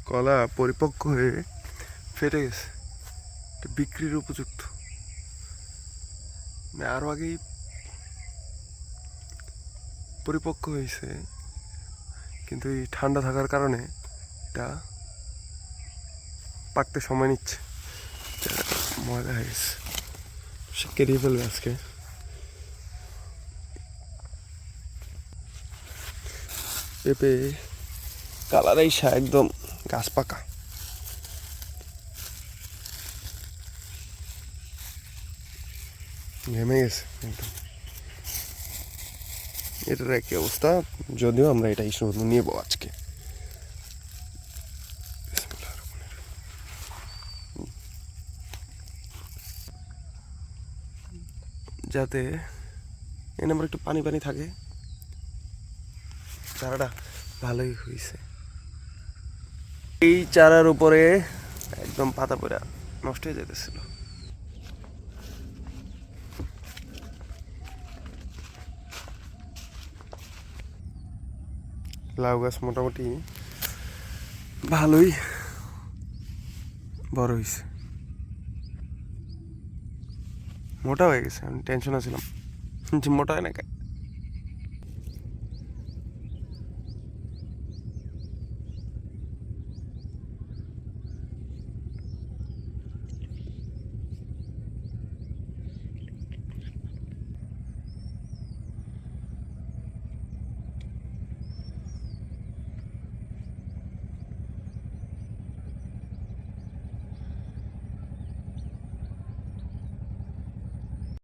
কলা পরিপক্ক হয়ে ফেটে গেছে, এটা বিক্রির উপযুক্ত। আরও আগেই পরিপক্ক হয়েছে, কিন্তু এই ঠান্ডা থাকার কারণে এটা পাকতে সময় নিচ্ছে। ময়লা হয়ে গেছে, সে কেটে ফেলবে আজকে। পেঁপে কালার আইসা একদম গাছ পাকা। ঘেমে গেছে একদম। এটার একই অবস্থা, যদিও আমরা এটাই শুধু নিয়ে আজকে। যাতে এনে আমার একটু পানি পানি থাকে। চারাটা ভালোই হয়েছে। এই চারার উপরে একদম পাতা পড়া নষ্ট হয়ে যেতেছিল। লাউ গাছ মোটামুটি ভালোই বড় হয়েছে, মোটা হয়ে গেছে। আমি টেনশন আছিলাম যে মোটা হয় না কেন।